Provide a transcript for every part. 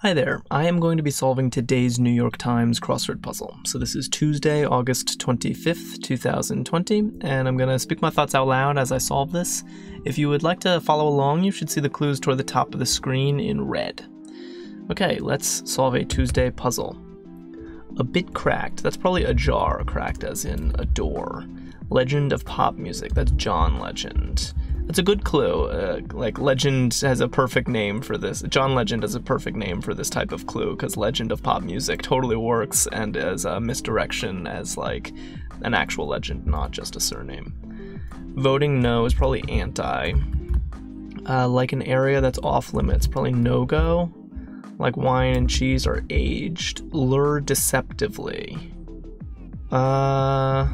Hi there, I am going to be solving today's New York Times crossword puzzle. So this is Tuesday, August 25th, 2020, and I'm going to speak my thoughts out loud as I solve this. If you would like to follow along, you should see the clues toward the top of the screen in red. Okay, let's solve a Tuesday puzzle. A bit cracked, that's probably ajar, cracked as in a door. Legend of pop music, that's John Legend. That's a good clue. Like Legend has a perfect name for this. John Legend has a perfect name for this type of clue because Legend of pop music totally works and as a misdirection as like an actual legend, not just a surname. Voting no is probably anti. Like an area that's off limits, probably no-go. Like wine and cheese are aged. Lure deceptively. Not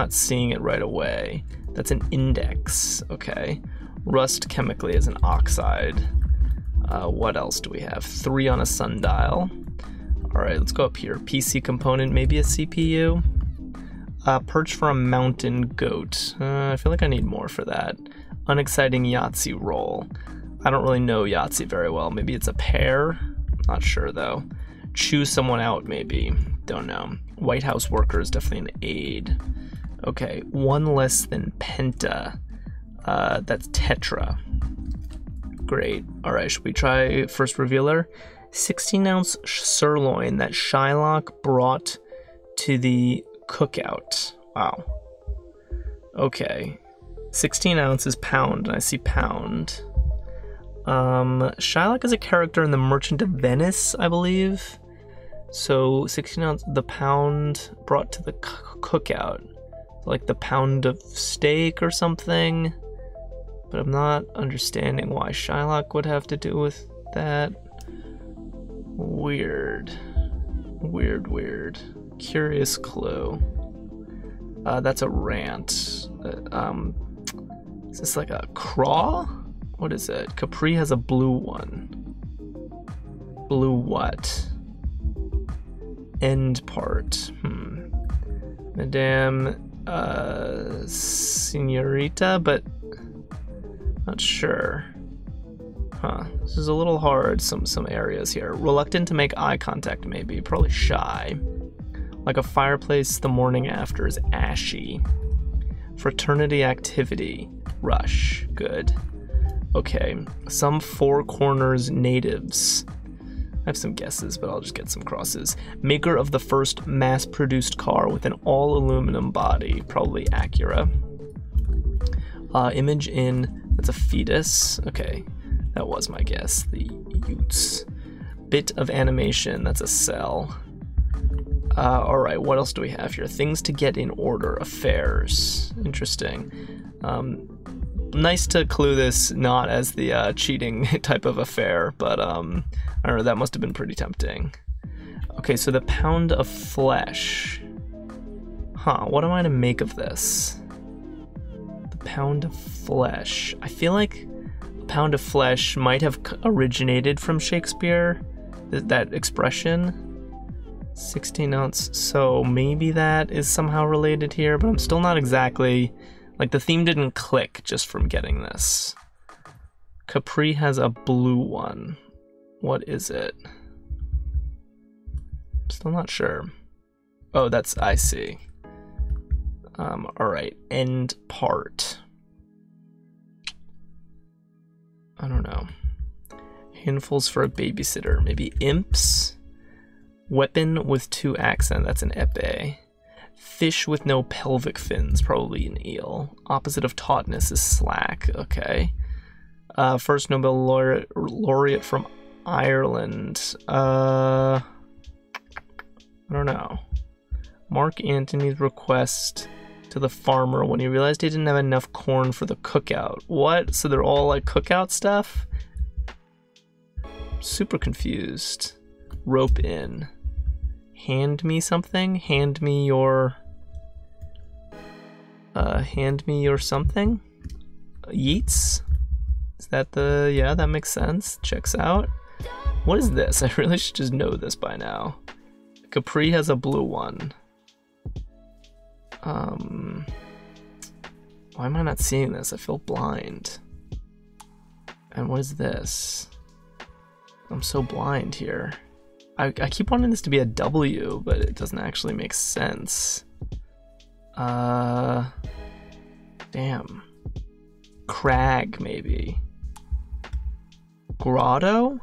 seeing it right away. That's an index, okay. Rust chemically is an oxide. What else do we have? 3 on a sundial. All right, let's go up here. PC component, maybe a CPU. Perch for a mountain goat. I feel like I need more for that. Unexciting Yahtzee roll. I don't really know Yahtzee very well. Maybe it's a pair? Not sure though. Choose someone out maybe. Don't know. White House worker is definitely an aid. Okay, 1 less than penta. That's tetra. Great. All right, should we try first revealer? 16-ounce sirloin that Shylock brought to the cookout. Wow. Okay. 16 ounces pound, and I see pound. Shylock is a character in The Merchant of Venice, I believe. So 16 ounce, the pound brought to the cookout. Like the pound of steak or something, but I'm not understanding why Shylock would have to do with that. Weird. Curious clue. That's a rant. Is this like a craw? What is it? Capri has a blue one. Blue what? End part. Madame Senorita, but not sure. This is a little hard, some areas here. Reluctant to make eye contact maybe, probably shy. Like a fireplace the morning after is ashy. Fraternity activity, rush, good. Okay, some Four Corners natives. I have some guesses, but I'll just get some crosses. Maker of the first mass-produced car with an all-aluminum body, probably Acura. Image in, that's a fetus. Okay, that was my guess, the Utes. Bit of animation, that's a cell. All right, what else do we have here? Things to get in order, affairs. Interesting. Nice to clue this not as the cheating type of affair, but I don't know, that must have been pretty tempting. Okay, so the pound of flesh. What am I to make of this? The pound of flesh. I feel like a pound of flesh might have originated from Shakespeare, that expression. 16 ounce, so maybe that is somehow related here, but I'm still not exactly... Like, the theme didn't click just from getting this. Capri has a blue one. What is it? Still not sure. Oh, that's, I see. Alright, end part. I don't know. Handfuls for a babysitter. Maybe imps? Weapon with 2 accent, that's an epee. Fish with no pelvic fins, probably an eel. Opposite of tautness is slack, okay. First Nobel laureate from Ireland. I don't know. Mark Antony's request to the farmer when he realized he didn't have enough corn for the cookout. What? So they're all like cookout stuff? Super confused. Rope in. Hand me something? Hand me your something? Yeats? Is that the, yeah, that makes sense. Checks out. What is this? I really should just know this by now. Capri has a blue one. Why am I not seeing this? I feel blind. And what is this? I'm so blind here. I keep wanting this to be a W, but it doesn't actually make sense. Damn. Crag, maybe. Grotto?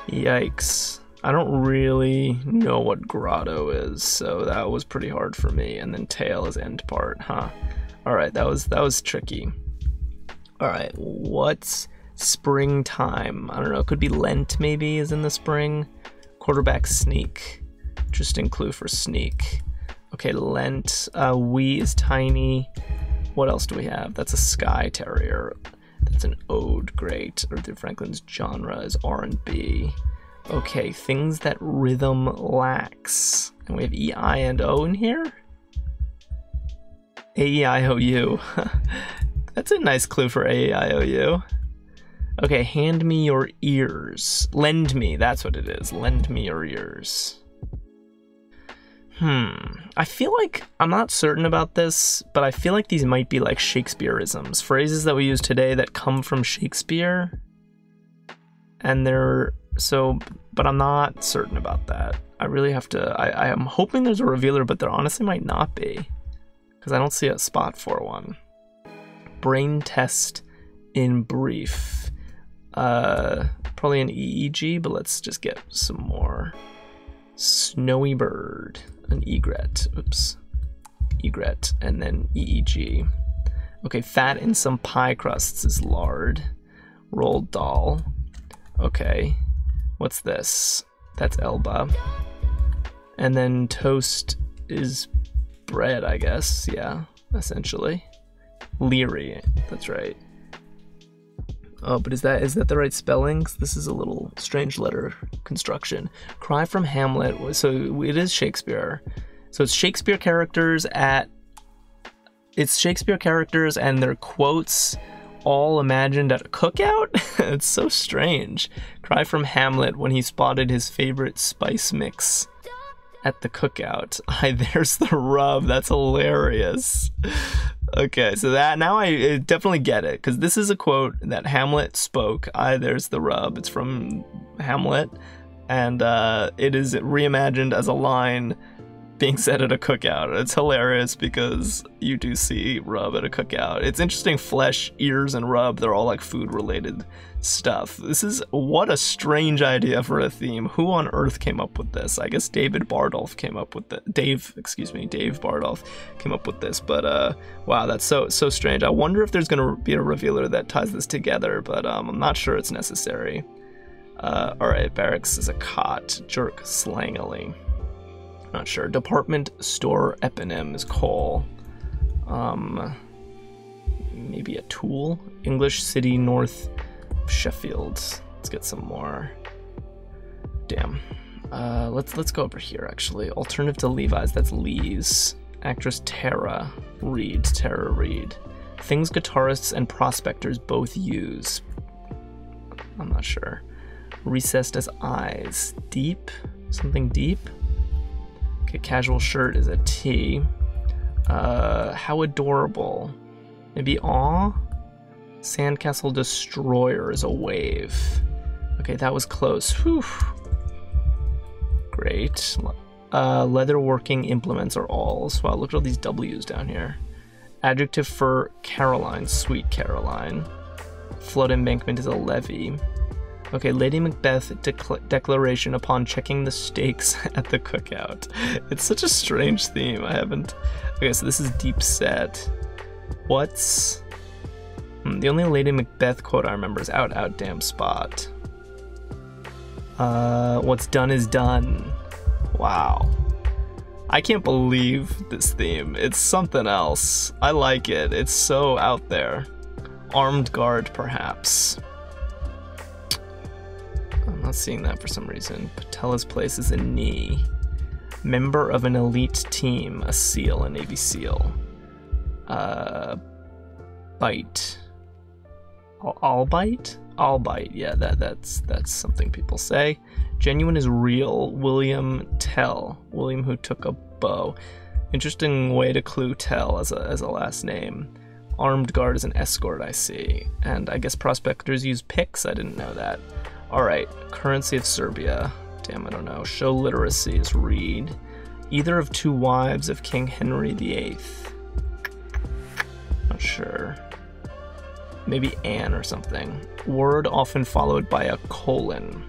Yikes. I don't really know what grotto is, so that was pretty hard for me. And then tail is end part, huh? Alright, that was tricky. Alright, what's springtime? I don't know, it could be Lent maybe is in the spring. Quarterback sneak. Interesting clue for sneak. Okay, Lent. Wee is tiny. What else do we have? That's a Skye Terrier. That's an ode. Great. Arthur Franklin's genre is R&B. Okay, things that rhythm lacks. And we have E, I, and O in here? A-E-I-O-U. That's a nice clue for A-E-I-O-U. Okay, hand me your ears. Lend me, that's what it is. Lend me your ears. I feel like, I'm not certain about this, but I feel like these might be like Shakespeareisms. Phrases that we use today that come from Shakespeare. And they're, but I'm not certain about that. I really have to, I am hoping there's a revealer, but there honestly might not be. Because I don't see a spot for one. Brain test in brief. Probably an EEG, but let's just get some more. Snowy bird, an egret, oops, egret, and then EEG. Okay, fat in some pie crusts is lard. Rolled doll. Okay, what's this? That's Elba. And then toast is bread, I guess, yeah, essentially. Leery, that's right. Oh, but is that the right spelling? This is a little strange letter construction. Cry from Hamlet, so it is Shakespeare. So it's Shakespeare characters and their quotes all imagined at a cookout? It's so strange. Cry from Hamlet when he spotted his favorite spice mix at the cookout. There's the rub, that's hilarious. Okay, so that now I definitely get it, because this is a quote that Hamlet spoke. There's the rub. It's from Hamlet, and it is reimagined as a line being said at a cookout. It's hilarious because you do see rub at a cookout. It's interesting. Flesh, ears, and rub, they're all like food-related stuff. What a strange idea for a theme. Who on earth came up with this? I guess Dave Bardolph came up with it. Dave Bardolph came up with this, but wow, that's so strange. I wonder if there's gonna be a revealer that ties this together, but I'm not sure it's necessary. Alright, barracks is a cot. Jerk slangily. Not sure. Department store eponym is coal. Maybe a tool. English city north Sheffield. Let's get some more. Damn. Let's go over here actually. Alternative to Levi's, that's Lee's. Actress Tara Reid. Things guitarists and prospectors both use. I'm not sure. Recessed as eyes. Deep? Something deep? Okay, casual shirt is a T. How adorable. Maybe aw? Sandcastle destroyer is a wave. Okay, that was close. Whew. Great. Leatherworking implements are alls. Wow, look at all these W's down here. Adjective for Caroline, sweet Caroline. Flood embankment is a levee. Okay, Lady Macbeth declaration upon checking the stakes at the cookout. It's such a strange theme. Okay, so this is deep set. What's... the only Lady Macbeth quote I remember is out damn spot. What's done is done. Wow. I can't believe this theme. It's something else. I like it. It's so out there. Armed guard, perhaps. I'm not seeing that for some reason. Patella's place is a knee. Member of an elite team, a SEAL, a Navy SEAL. Bite. I'll bite? I'll bite, yeah, that's something people say. Genuine is real. William Tell. William who took a bow. Interesting way to clue Tell as a last name. Armed guard is an escort, I see. And I guess prospectors use picks, I didn't know that. Alright, currency of Serbia. Damn, I don't know. Show literacy is read. Either of two wives of King Henry VIII. Not sure. Maybe Anne or something. Word often followed by a colon.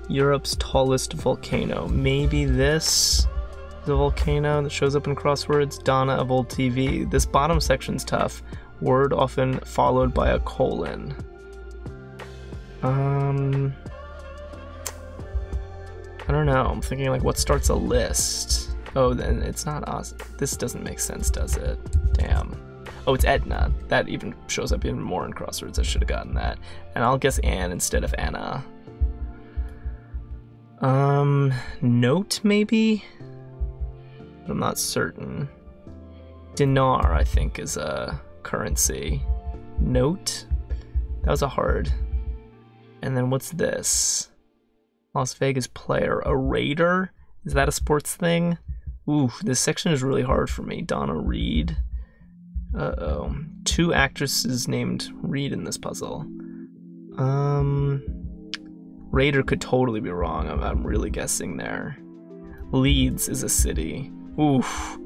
Europe's tallest volcano. Maybe this is a volcano that shows up in crosswords. Donna of old TV. This bottom section's tough. Word often followed by a colon. I don't know. I'm thinking like what starts a list? Oh, then it's not us. This doesn't make sense, does it? Damn. Oh, it's Edna. That even shows up even more in crosswords. I should have gotten that. And I'll guess Anne instead of Anna. Note maybe? I'm not certain. Dinar, I think, is a currency. Note? That was a hard. And then what's this? Las Vegas player. A raider? Is that a sports thing? Ooh, this section is really hard for me. Donna Reed. Uh-oh. Two actresses named Reed in this puzzle. Raider could totally be wrong. I'm really guessing there. Leeds is a city. Oof.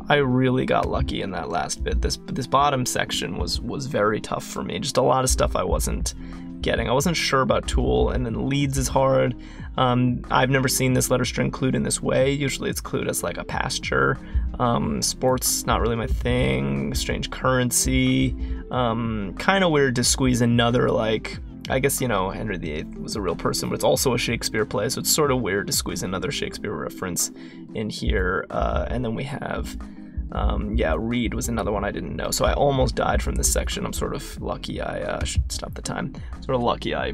I really got lucky in that last bit. This bottom section was very tough for me. Just a lot of stuff I wasn't getting. I wasn't sure about Tool, and then Leeds is hard. I've never seen this letter string clued in this way. Usually it's clued as like a pasture. Sports, not really my thing. Strange currency. Kind of weird to squeeze another, like, I guess, you know, Henry VIII was a real person, but it's also a Shakespeare play, so it's sort of weird to squeeze another Shakespeare reference in here. And then we have, yeah, Reed was another one I didn't know, so I almost died from this section. I'm sort of lucky I should stop the time. Sort of lucky I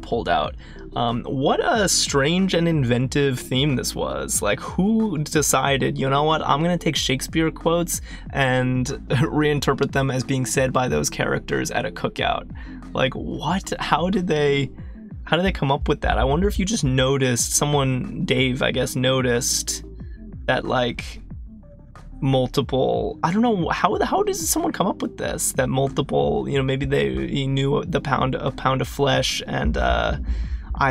pulled out. What a strange and inventive theme this was. Like, who decided, you know what, I'm gonna take Shakespeare quotes and reinterpret them as being said by those characters at a cookout? Like, what? How did they come up with that? I wonder if you just noticed, someone, Dave, I guess, noticed that, like, multiple, I don't know, how does someone come up with this? That multiple, you know, maybe he knew a pound of flesh and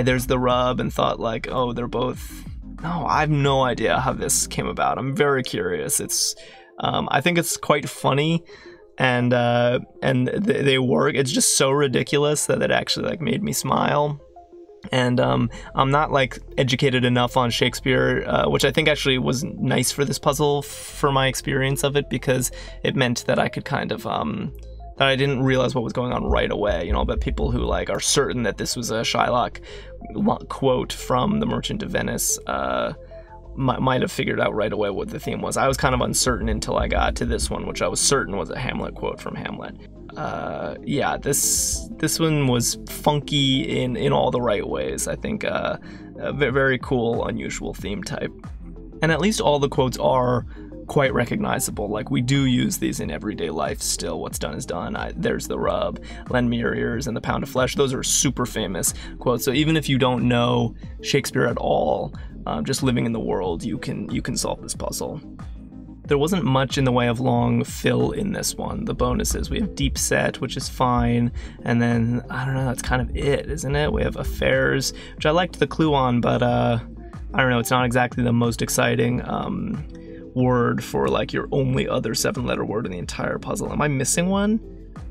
there's the rub, and thought like, oh, they're both. No, I have no idea how this came about. I'm very curious. It's I think it's quite funny, and they work. It's just so ridiculous that it actually like made me smile. And I'm not like educated enough on Shakespeare, which I think actually was nice for this puzzle for my experience of it, because it meant that I could kind of that I didn't realize what was going on right away, you know. But people who like are certain that this was a Shylock quote from The Merchant of Venice might have figured out right away what the theme was. I was kind of uncertain until I got to this one, which I was certain was a Hamlet quote from Hamlet. Yeah, this one was funky in all the right ways. I think a very cool, unusual theme type. And at least all the quotes are quite recognizable. Like, we do use these in everyday life still. What's done is done. There's the rub. Lend me your ears and the pound of flesh. Those are super famous quotes. So even if you don't know Shakespeare at all, just living in the world, you can solve this puzzle. There wasn't much in the way of long fill in this one. The bonuses, we have deep set, which is fine, and then, I don't know, that's kind of it, isn't it? We have affairs, which I liked the clue on, but I don't know, it's not exactly the most exciting word for like your only other 7-letter word in the entire puzzle. Am I missing one?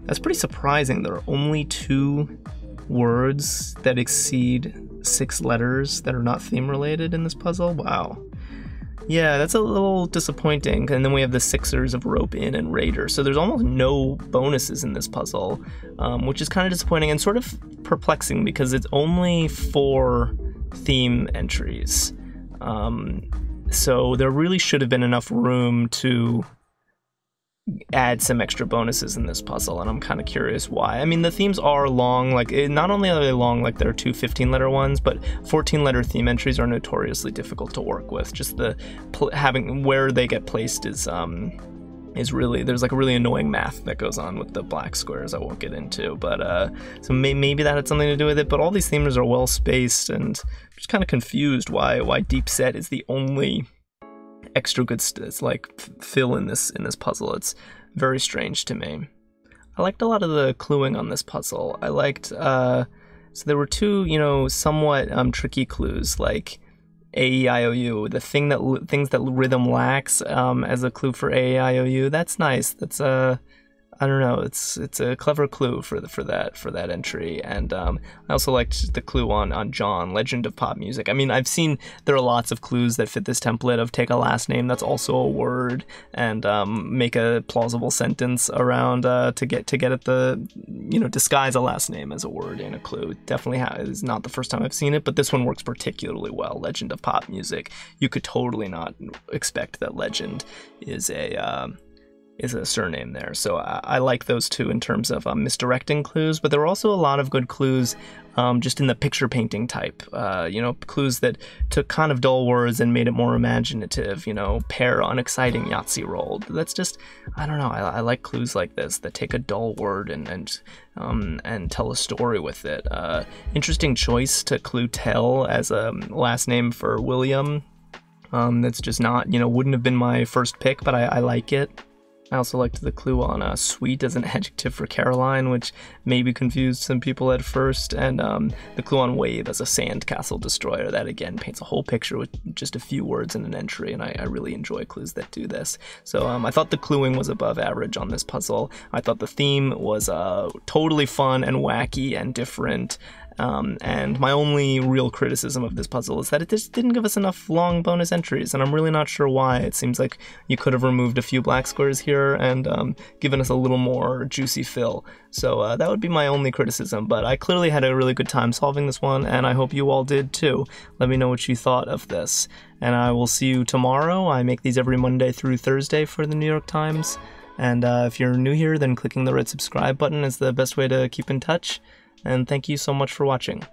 That's pretty surprising. There are only 2 words that exceed 6 letters that are not theme related in this puzzle. Wow. Yeah, that's a little disappointing. And then we have the Sixers of Rope In and Raider. So there's almost no bonuses in this puzzle, which is kind of disappointing and sort of perplexing because it's only 4 theme entries. So there really should have been enough room to add some extra bonuses in this puzzle, and I'm kind of curious why. I mean, the themes are long, like, not only are they long, like there are 2 15-letter ones, but 14-letter theme entries are notoriously difficult to work with. Just the having where they get placed is really, there's like a really annoying math that goes on with the black squares I won't get into, but so maybe that had something to do with it. But all these themes are well spaced, and I'm just kind of confused why deep set is the only extra good like fill in this puzzle. It's very strange to me. I liked a lot of the cluing on this puzzle. I liked, so there were two, somewhat tricky clues, like A-E-I-O-U, things that rhythm lacks as a clue for A-E-I-O-U. That's nice. That's I don't know. It's a clever clue for that entry, and I also liked the clue on John, legend of pop music. I mean, I've seen there are lots of clues that fit this template of take a last name that's also a word and make a plausible sentence around to get at the disguise a last name as a word in a clue. Definitely is not the first time I've seen it, but this one works particularly well. Legend of pop music. You could totally not expect that legend is a surname there. So I like those two in terms of misdirecting clues, but there were also a lot of good clues just in the picture painting type, clues that took kind of dull words and made it more imaginative, pair unexciting Yahtzee rolled. That's just, I don't know, I like clues like this that take a dull word and tell a story with it. Interesting choice to clue tell as a last name for William. That's just not, wouldn't have been my first pick, but I like it. I also liked the clue on sweet as an adjective for Caroline, which maybe confused some people at first, and the clue on wave as a sandcastle destroyer. That again paints a whole picture with just a few words in an entry, and I really enjoy clues that do this. So I thought the cluing was above average on this puzzle. I thought the theme was totally fun and wacky and different. And my only real criticism of this puzzle is that it just didn't give us enough long bonus entries, and I'm really not sure why. It seems like you could have removed a few black squares here and given us a little more juicy fill. So that would be my only criticism, but I clearly had a really good time solving this one, and I hope you all did too. Let me know what you thought of this, and I will see you tomorrow. I make these every Monday through Thursday for the New York Times, and if you're new here, then clicking the red subscribe button is the best way to keep in touch. And thank you so much for watching.